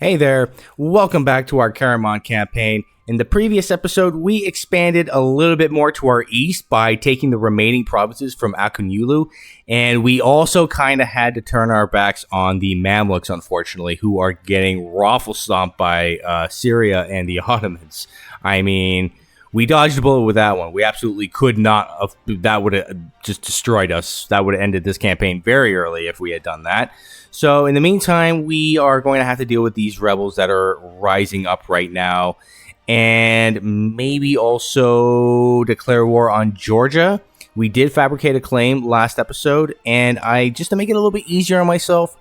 Hey there, welcome back to our Karaman campaign. In the previous episode, we expanded a little bit more to our east by taking the remaining provinces from Akunyulu, and we also kind of had to turn our backs on the Mamluks, unfortunately, who are getting raffle stomped by Syria and the Ottomans. I mean, we dodged a bullet with that one. We absolutely could not have, that would have just destroyed us. That would have ended this campaign very early if we had done that. So in the meantime, we are going to have to deal with these rebels that are rising up right now, and maybe also declare war on Georgia. We did fabricate a claim last episode, and just to make it a little bit easier on myself,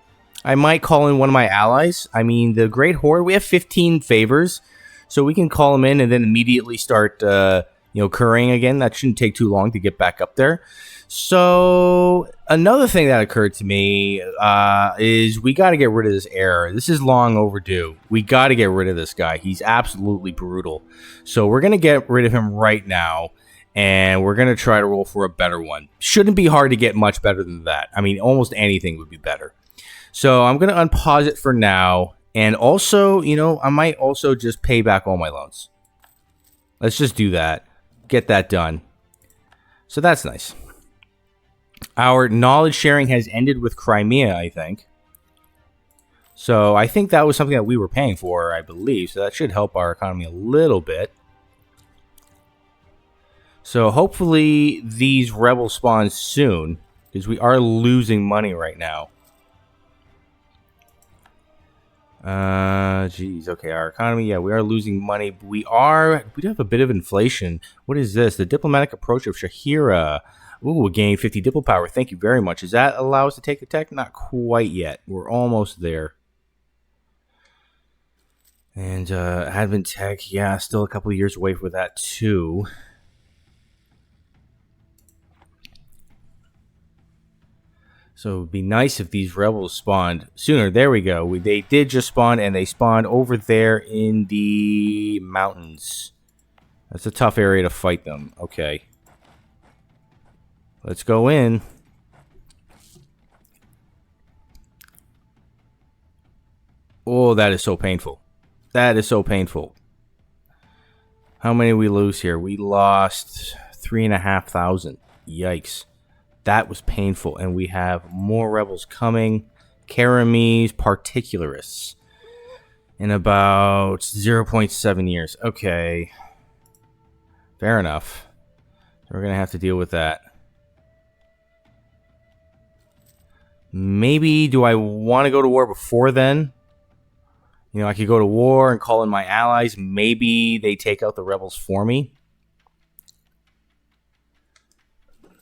I might call in one of my allies. I mean, the Great Horde, we have 15 favors, so we can call them in and then immediately start, currying again. That shouldn't take too long to get back up there. So another thing that occurred to me is we got to get rid of this heir. This is long overdue. We got to get rid of this guy. He's absolutely brutal. So we're going to get rid of him right now, and we're going to try to roll for a better one. Shouldn't be hard to get much better than that. I mean, almost anything would be better. So I'm going to unpause it for now. And also, I might also just pay back all my loans. Let's just do that. Get that done. So that's nice. Our knowledge sharing has ended with Crimea, I think. So I think that was something that we were paying for, I believe. So that should help our economy a little bit. So hopefully these rebels spawn soon, because we are losing money right now. Okay, our economy, we are losing money. We do have a bit of inflation. What is this? The diplomatic approach of Shahira. Ooh, we gained 50 diplo power. Thank you very much. Does that allow us to take the tech? Not quite yet. We're almost there. And Advent Tech, still a couple of years away for that too. So it would be nice if these rebels spawned sooner. There we go. They did just spawn, and they spawned over there in the mountains. That's a tough area to fight them. Okay. Let's go in. Oh, that is so painful. That is so painful. How many did we lose here? We lost 3,500. Yikes. That was painful. And we have more rebels coming. Karamis, particularists. In about 0.7 years. Okay. Fair enough. We're going to have to deal with that. Maybe, do I want to go to war before then? I could go to war and call in my allies. Maybe they take out the rebels for me.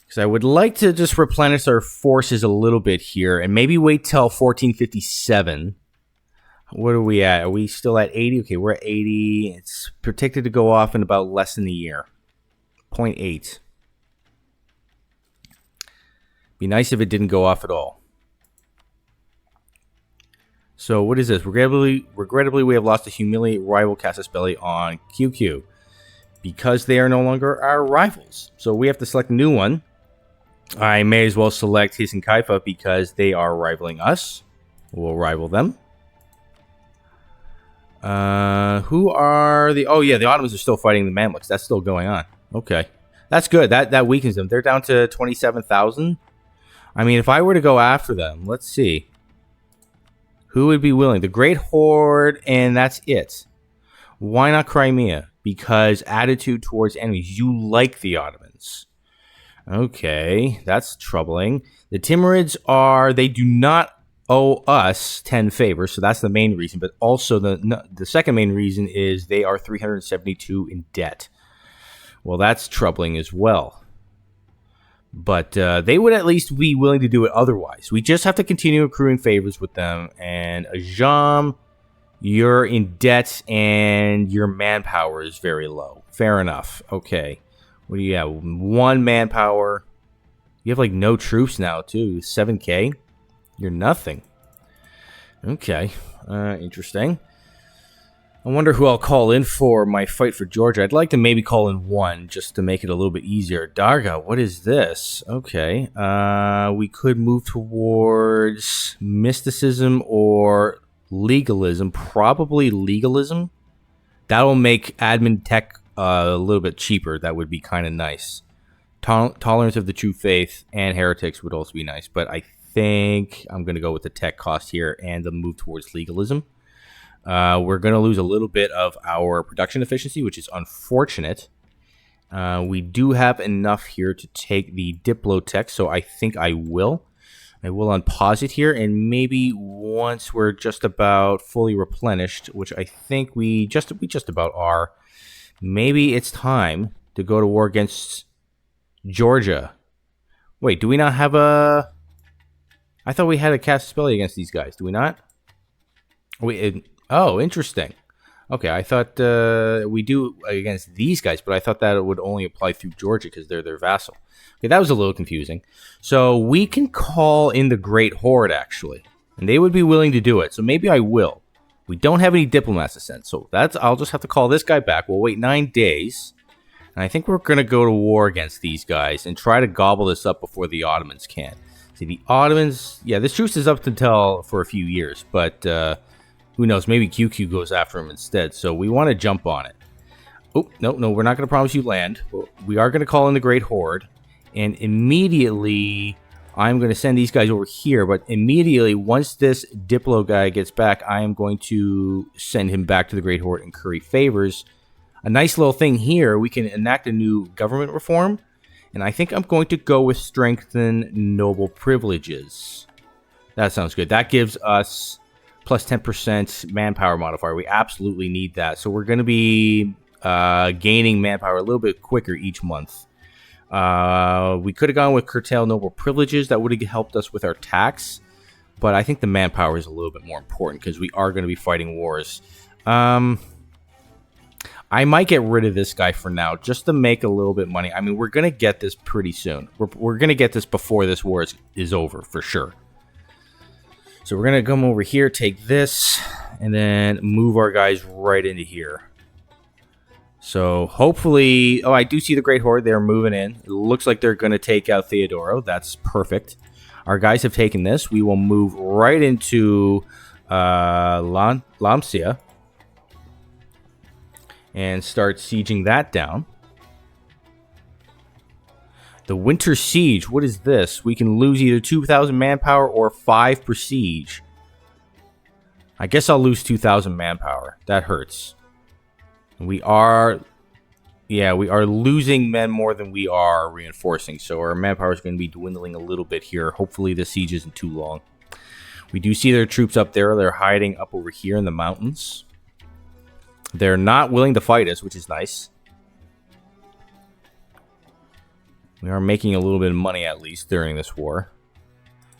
Because I would like to just replenish our forces a little bit here. And maybe wait till 1457. What are we at? Are we still at 80? Okay, we're at 80. It's predicted to go off in about less than a year. 0.8. Be nice if it didn't go off at all. So what is this? Regrettably, we have lost a humiliate rival Casus Belli on QQ because they are no longer our rivals. So we have to select a new one. I may as well select His and Kaifa because they are rivaling us. We'll rival them. Who are the... Oh, yeah, the Ottomans are still fighting the Mamluks. That's still going on. Okay. That's good. That weakens them. They're down to 27,000. I mean, if I were to go after them, let's see. Who would be willing? The Great Horde, and that's it. Why not Crimea? Because attitude towards enemies. You like the Ottomans. Okay, that's troubling. The Timurids they do not owe us 10 favors, so that's the main reason. But also the second main reason is they are 372 in debt. Well, that's troubling as well. But they would at least be willing to do it otherwise. We just have to continue accruing favors with them. And Ajam, you're in debt and your manpower is very low. Fair enough. Okay. What do you have? 1 manpower. You have like no troops now too. 7K. You're nothing. Okay. Interesting. I wonder who I'll call in for my fight for Georgia. I'd like to maybe call in 1 just to make it a little bit easier. Darga, what is this? Okay. We could move towards mysticism or legalism, probably legalism. That'll make admin tech a little bit cheaper. That would be kind of nice. Tolerance of the true faith and heretics would also be nice, but I think I'm going to go with the tech cost here and the move towards legalism. We're going to lose a little bit of our production efficiency, which is unfortunate. We do have enough here to take the Diplotech, so I think I will. I will unpause it here, and maybe once we're just about fully replenished, which I think we just about are, maybe it's time to go to war against Georgia. Wait, do we not have a... I thought we had a cast spell against these guys. Do we not? Oh, interesting. Okay, I thought we do against these guys, but I thought that it would only apply through Georgia because they're their vassal. Okay, that was a little confusing. So we can call in the Great Horde, actually. And they would be willing to do it, so maybe I will. We don't have any diplomats to send, so I'll just have to call this guy back. We'll wait 9 days. And I think we're going to go to war against these guys and try to gobble this up before the Ottomans can. See, the Ottomans... Yeah, this truce is up until for a few years, but who knows? Maybe QQ goes after him instead, so we want to jump on it. Oh, no, we're not going to promise you land. We are going to call in the Great Horde, and immediately I'm going to send these guys over here, but immediately, once this Diplo guy gets back, I am going to send him back to the Great Horde and curry favors. A nice little thing here, we can enact a new government reform, and I think I'm going to go with strengthen noble privileges. That sounds good. That gives us plus 10% manpower modifier. We absolutely need that. So we're going to be gaining manpower a little bit quicker each month. We could have gone with curtail noble privileges. That would have helped us with our tax. But I think the manpower is a little bit more important because we are going to be fighting wars. I might get rid of this guy for now just to make a little bit of money. I mean, we're going to get this pretty soon. We're going to get this before this war is over, for sure. So we're going to come over here, take this, and then move our guys right into here. So hopefully... Oh, I do see the Great Horde. They're moving in. It looks like they're going to take out Theodoro. That's perfect. Our guys have taken this. We will move right into Lamsia and start sieging that down. The Winter Siege, what is this? We can lose either 2,000 manpower or 5 prestige. I guess I'll lose 2,000 manpower. That hurts. We are losing men more than we are reinforcing, so our manpower is going to be dwindling a little bit here. Hopefully the siege isn't too long. We do see their troops up there. They're hiding up over here in the mountains. They're not willing to fight us, which is nice. We are making a little bit of money, at least, during this war.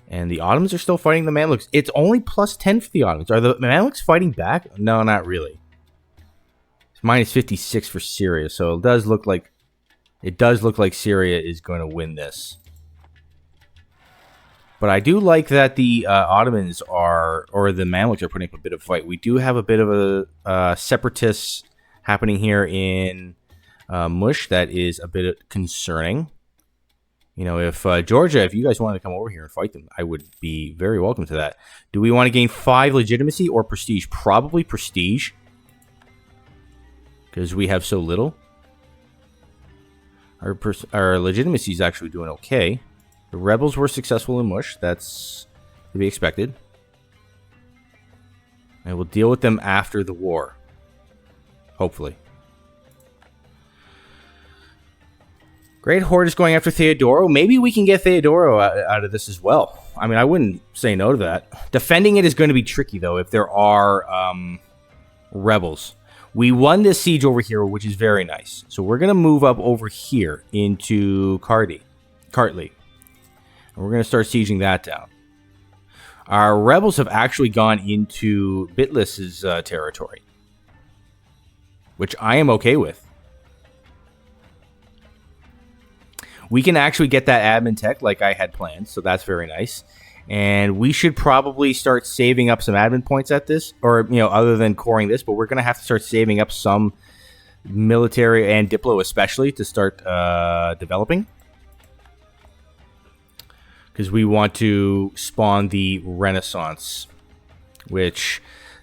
And the Ottomans are still fighting the Mamluks. It's only plus 10 for the Ottomans. Are the Mamluks fighting back? No, not really. It's minus 56 for Syria, so it does look like Syria is going to win this. But I do like that the Ottomans or the Mamluks are putting up a bit of a fight. We do have a bit of a separatists happening here in Mush that is a bit concerning. You know, if Georgia, if you guys wanted to come over here and fight them, I would be very welcome to that. Do we want to gain 5 legitimacy or prestige? Probably prestige, because we have so little. Our legitimacy is actually doing okay. The rebels were successful in Mush. That's to be expected. And we'll deal with them after the war. Hopefully. Great Horde is going after Theodoro. Maybe we can get Theodoro out of this as well. I mean, I wouldn't say no to that. Defending it is going to be tricky, though, if there are rebels. We won this siege over here, which is very nice. So we're going to move up over here into Kartli. And we're going to start sieging that down. Our rebels have actually gone into Bitlis's territory, which I am okay with. We can actually get that admin tech like I had planned, so that's very nice. And we should probably start saving up some admin points at this, or, you know, other than coring this, but we're going to have to start saving up some military and Diplo especially to start developing. Because we want to spawn the Renaissance, which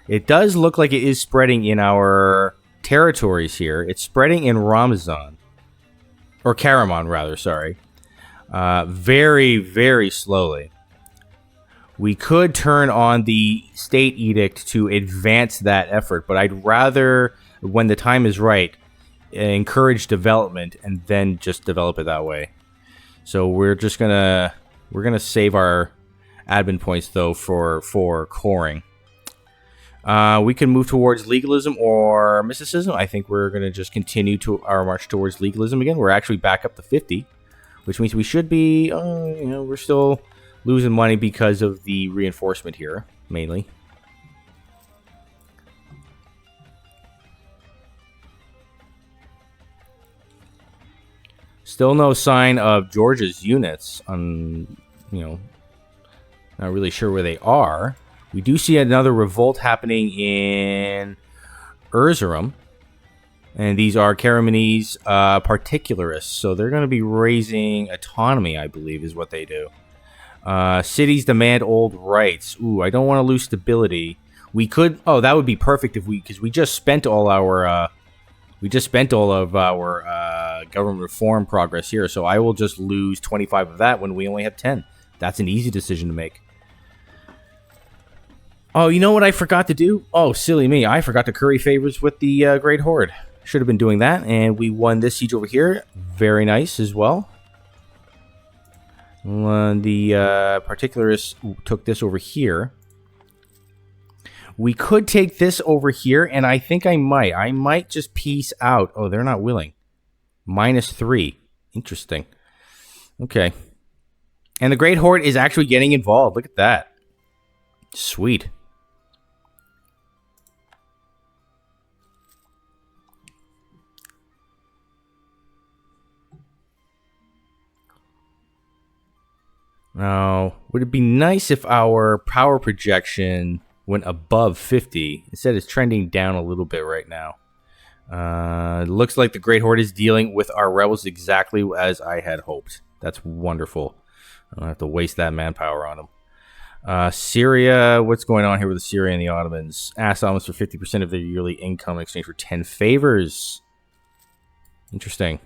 It does look like it is spreading in our territories here. It's spreading in Ramazan. Or Karaman, rather, sorry. Very, very slowly. We could turn on the state edict to advance that effort, but I'd rather, when the time is right, encourage development and then just develop it that way. So we're gonna save our admin points though for coring. We can move towards legalism or mysticism. I think we're gonna just continue to our march towards legalism again. We're actually back up to 50, which means we should be. We're still losing money because of the reinforcement here, mainly. Still no sign of Georgia's units. Not really sure where they are. We do see another revolt happening in Erzurum. And these are Karamanese particularists. So they're going to be raising autonomy, I believe, is what they do. Cities demand old rights. Ooh, I don't want to lose stability. We could. Oh, that would be perfect because we just spent all our. Government reform progress here, so I will just lose 25 of that when we only have 10. That's an easy decision to make. Oh, you know what I forgot to do? Oh, silly me. I forgot to curry favors with the Great Horde. Should have been doing that, and we won this siege over here. Very nice as well. The particularists took this over here. We could take this over here, and I think I might. I might just peace out. Oh, they're not willing. -3. Interesting. Okay. And the Great Horde is actually getting involved. Look at that. Sweet. Now, would it be nice if our power projection went above 50? Instead, it's trending down a little bit right now. Looks like the Great Horde is dealing with our rebels exactly as I had hoped. That's wonderful. I don't have to waste that manpower on them. Syria, what's going on here with Syria and the Ottomans? Ask Ottomans for 50% of their yearly income in exchange for 10 favors. Interesting.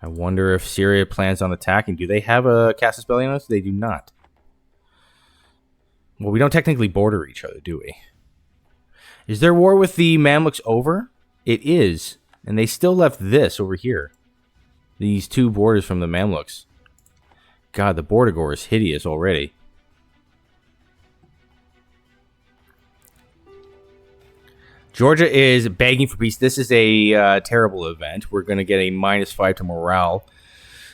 I wonder if Syria plans on attacking. Do they have a Casus Belli on us? They do not. Well, we don't technically border each other, do we? Is their war with the Mamluks over? It is. And they still left this over here. These two borders from the Mamluks. God, the border gore is hideous already. Georgia is begging for peace. This is a terrible event. We're going to get a -5 to morale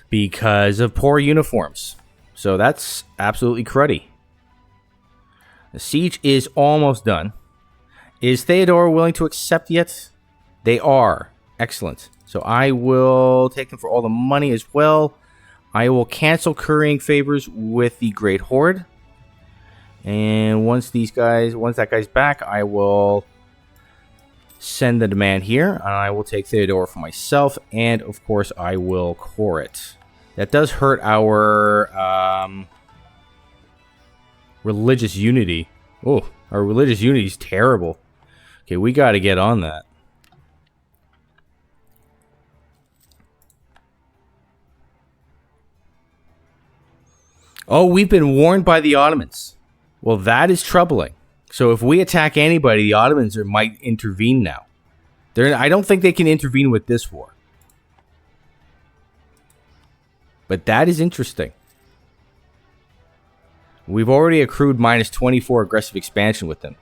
because of poor uniforms. So that's absolutely cruddy. The siege is almost done. Is Theodore willing to accept yet? They are. Excellent. So I will take them for all the money as well. I will cancel currying favors with the Great Horde. And once that guy's back, I will send the demand here. And I will take Theodore for myself. And, of course, I will core it. That does hurt our religious unity. Oh, our religious unity is terrible. Okay, we got to get on that. Oh, we've been warned by the Ottomans. Well, that is troubling. So if we attack anybody, the Ottomans might intervene now. I don't think they can intervene with this war. But that is interesting. We've already accrued -24 aggressive expansion with them.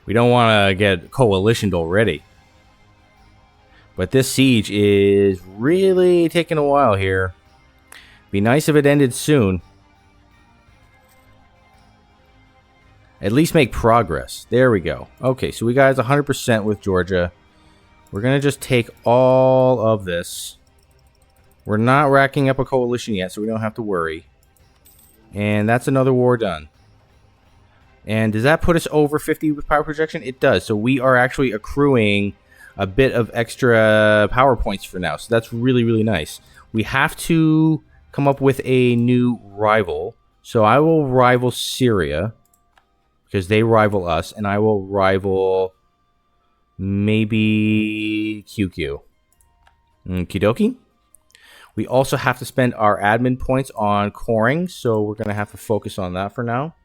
We don't want to get coalitioned already. But this siege is really taking a while here. Be nice if it ended soon. At least make progress. There we go. Okay, so we got 100% with Georgia. We're going to just take all of this. We're not racking up a coalition yet, so we don't have to worry. And that's another war done. And does that put us over 50 with power projection? It does. So we are actually accruing a bit of extra power points for now. So that's really, really nice. We have to come up with a new rival. So I will rival Syria. because they rival us, and I will rival maybe QQ. Okie dokie. We also have to spend our admin points on coring, so we're going to have to focus on that for now.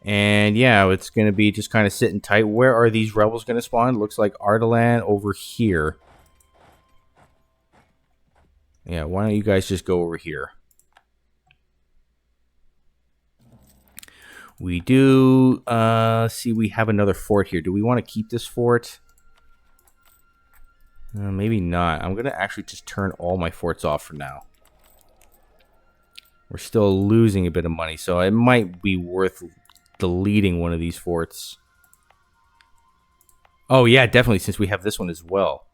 And yeah, it's going to be just kind of sitting tight. Where are these rebels going to spawn? It looks like Ardalan over here. Yeah, why don't you guys just go over here? We do, see, we have another fort here. Do we want to keep this fort? Maybe not. I'm going to actually just turn all my forts off for now. We're still losing a bit of money, so it might be worth deleting one of these forts. Oh, yeah, definitely, since we have this one as well.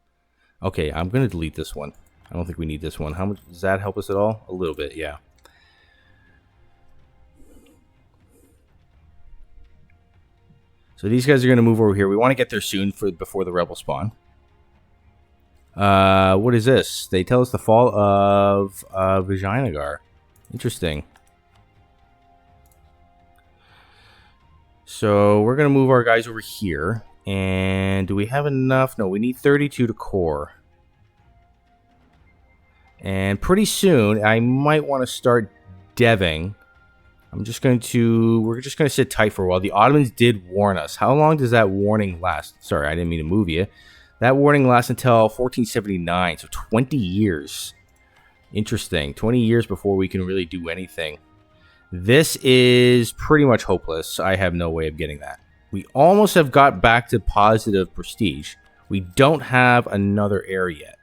Okay, I'm going to delete this one. I don't think we need this one. How much does that help us at all? A little bit, yeah. So these guys are going to move over here. We want to get there soon before the rebels spawn. What is this? They tell us the fall of Vijayanagar. Interesting. So we're going to move our guys over here. And do we have enough? No, we need 32 to core. And pretty soon, I might want to start deving. We're just going to sit tight for a while. The Ottomans did warn us. How long does that warning last? Sorry, I didn't mean to move you. That warning lasts until 1479, so 20 years. Interesting. 20 years before we can really do anything. This is pretty much hopeless. I have no way of getting that. We almost have got back to positive prestige. We don't have another heir yet.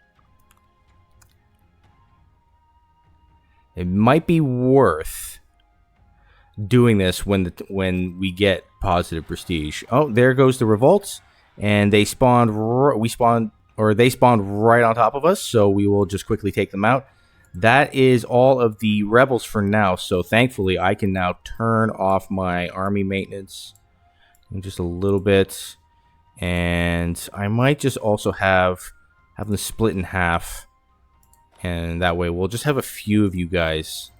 It might be worth doing this when we get positive prestige. Oh, there goes the revolts, and they spawned. They spawned right on top of us. So we will just quickly take them out. That is all of the rebels for now. So thankfully, I can now turn off my army maintenance in just a little bit, and I might just also have them split in half, and that way we'll just have a few of you guys.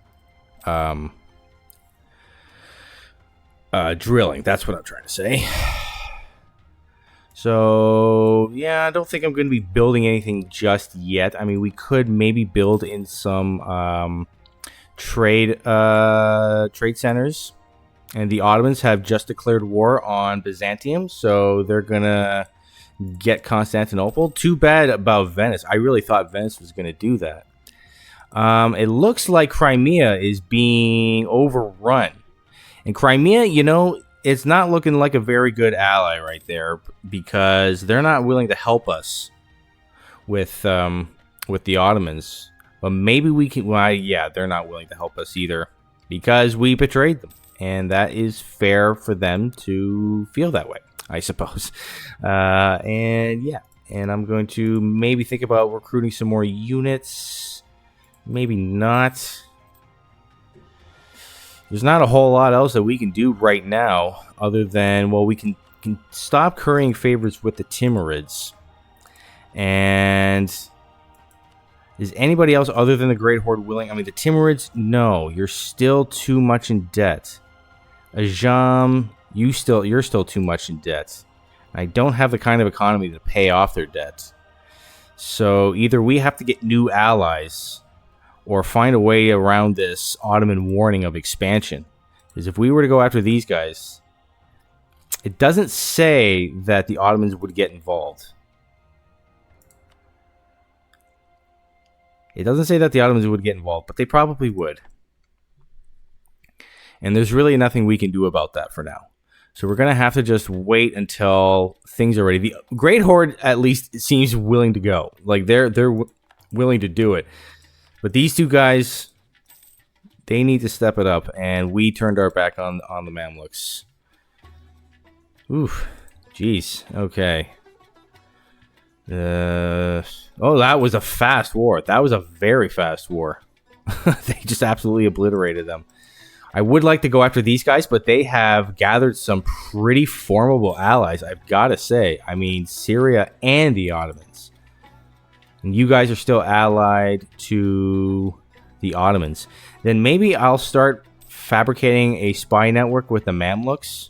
Drilling, that's what I'm trying to say. So, yeah, I don't think I'm going to be building anything just yet. I mean, we could maybe build in some trade centers. And the Ottomans have just declared war on Byzantium, so they're going to get Constantinople. Too bad about Venice. I really thought Venice was going to do that. It looks like Crimea is being overrun. And Crimea, you know, it's not looking like a very good ally right there, because they're not willing to help us with the Ottomans. But maybe we can. Well, yeah, they're not willing to help us either because we betrayed them, and that is fair for them to feel that way, I suppose. And yeah, and I'm going to maybe think about recruiting some more units. Maybe not. There's not a whole lot else that we can do right now other than, well, we can stop currying favors with the Timurids. And is anybody else other than the Great Horde willing? I mean, the Timurids, no, you're still too much in debt. Ajam, you're still too much in debt. I don't have the kind of economy to pay off their debt. So either we have to get new allies or find a way around this Ottoman warning of expansion. Because if we were to go after these guys, it doesn't say that the Ottomans would get involved. It doesn't say that the Ottomans would get involved, but they probably would. And there's really nothing we can do about that for now. So we're going to have to just wait until things are ready. The Great Horde at least seems willing to go. Like they're willing to do it. But these two guys, they need to step it up, and we turned our back on the Mamluks. Oof, jeez. Okay. Oh, that was a fast war. That was a very fast war. They just absolutely obliterated them. I would like to go after these guys, but they have gathered some pretty formidable allies, I've got to say. I mean, Syria and the Ottomans. And you guys are still allied to the Ottomans. Then maybe I'll start fabricating a spy network with the Mamluks.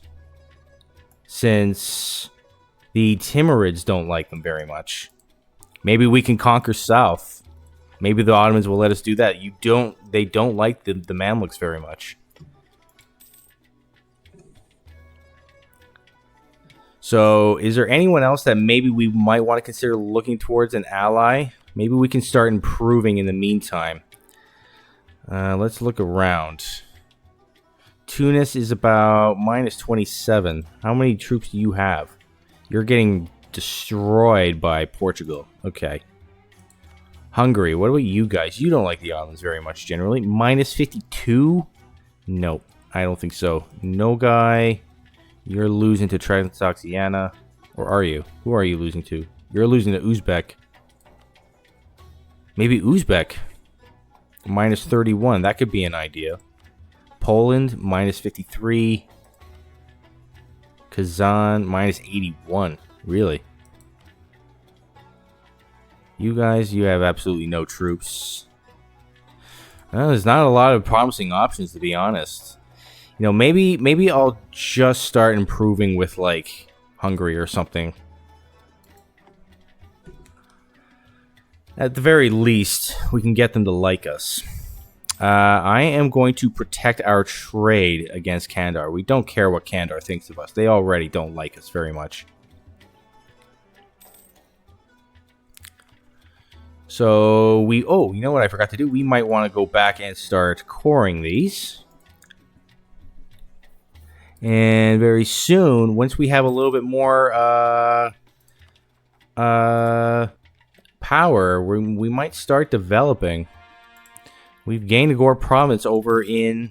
since the Timurids don't like them very much. Maybe we can conquer south. Maybe the Ottomans will let us do that. They don't like the Mamluks very much. So, is there anyone else that maybe we might want to consider looking towards an ally? Maybe we can start improving in the meantime. Let's look around. Tunis is about minus 27. How many troops do you have? You're getting destroyed by Portugal. Okay. Hungary, what about you guys? You don't like the Ottomans very much generally. Minus 52? Nope, I don't think so. No guy. You're losing to Transoxiana. Or are you? Who are you losing to? You're losing to Uzbek. Maybe Uzbek. Minus 31. That could be an idea. Poland, minus 53. Kazan, minus 81. Really? You guys, you have absolutely no troops. Well, there's not a lot of promising options, to be honest. You know, maybe I'll just start improving with, like, Hungary or something. At the very least, we can get them to like us. I am going to protect our trade against Kandar. We don't care what Kandar thinks of us. They already don't like us very much. So, oh, you know what I forgot to do? We might want to go back and start coring these. And very soon, once we have a little bit more power, we might start developing. We've gained a Gore province over in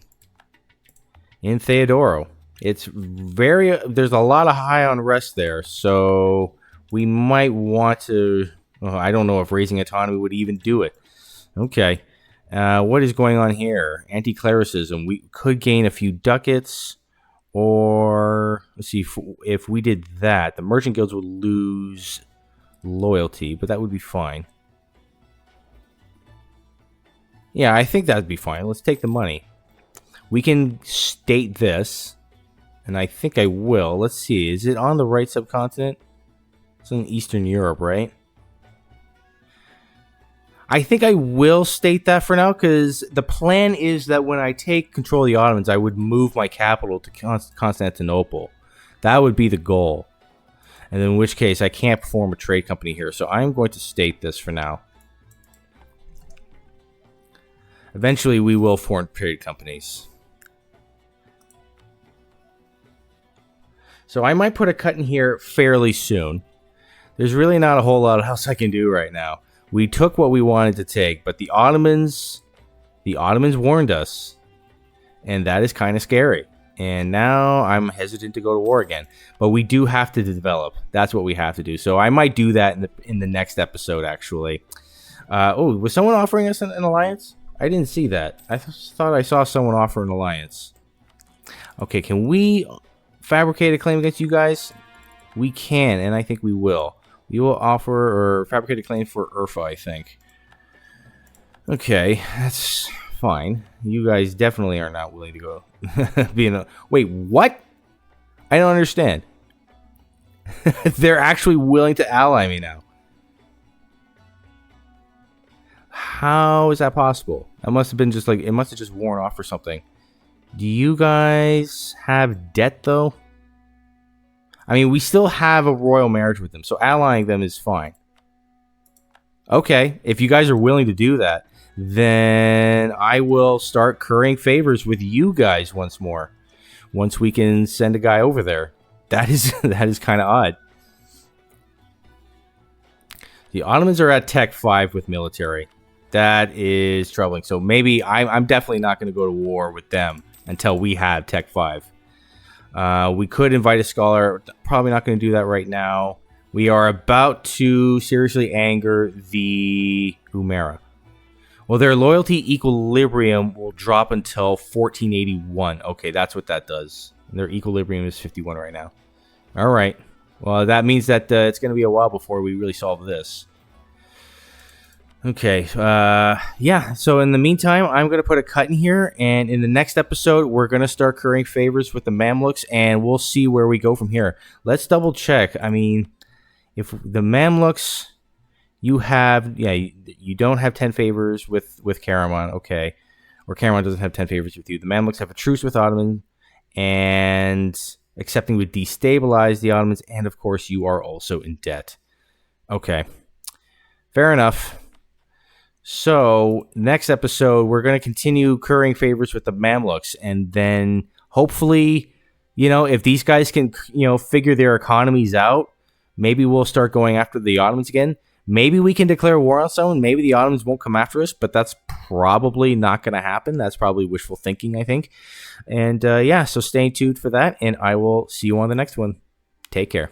Theodoro. There's a lot of high unrest there, so we might want to. I don't know if raising autonomy would even do it. Okay, what is going on here? Anti-clericism. We could gain a few ducats, or let's see if we did that, the merchant guilds would lose loyalty, but that would be fine. Yeah, I think that'd be fine. Let's take the money. We can state this, and I think I will. Let's see. Is it on the right subcontinent? It's in Eastern Europe, right? I think I will state that for now, because the plan is that when I take control of the Ottomans, I would move my capital to Constantinople. That would be the goal. And in which case, I can't form a trade company here, so I'm going to state this for now. Eventually, we will form trade companies. So I might put a cut in here fairly soon. There's really not a whole lot else I can do right now. We took what we wanted to take, but the Ottomans warned us, and that is kind of scary. And now I'm hesitant to go to war again. But we do have to develop. That's what we have to do. So I might do that in the next episode, actually. Oh, was someone offering us an alliance? I didn't see that. I thought I saw someone offer an alliance. Okay, can we fabricate a claim against you guys? We can, and I think we will. We will offer or fabricate a claim for Urfa, I think. Okay, that's fine. You guys definitely are not willing to go. Wait, what? I don't understand. They're actually willing to ally me now. How is that possible? That must have been just like, it must have just worn off or something. Do you guys have debt, though? I mean, we still have a royal marriage with them, so allying them is fine. Okay, if you guys are willing to do that, then I will start currying favors with you guys once more. Once we can send a guy over there. That is kind of odd. The Ottomans are at Tech 5 with military. That is troubling. So maybe I'm definitely not going to go to war with them until we have Tech 5. We could invite a scholar. Probably not going to do that right now. We are about to seriously anger the Umera. Well, their loyalty equilibrium will drop until 1481. Okay, that's what that does. And their equilibrium is 51 right now. All right. Well, that means that it's going to be a while before we really solve this. Okay. Yeah. So in the meantime, I'm going to put a cut in here, and in the next episode, we're going to start currying favors with the Mamluks, and we'll see where we go from here. Let's double check. I mean, if the Mamluks, you don't have 10 favors with Karaman. Okay, or Karaman doesn't have 10 favors with you. The Mamluks have a truce with Ottoman, and accepting would destabilize the Ottomans, and of course, you are also in debt. Okay, fair enough. So, next episode, we're going to continue currying favors with the Mamluks. And then hopefully, if these guys can, figure their economies out, maybe we'll start going after the Ottomans again. Maybe we can declare war on someone. Maybe the Ottomans won't come after us, but that's probably not going to happen. That's probably wishful thinking, I think. And yeah, so stay tuned for that. And I will see you on the next one. Take care.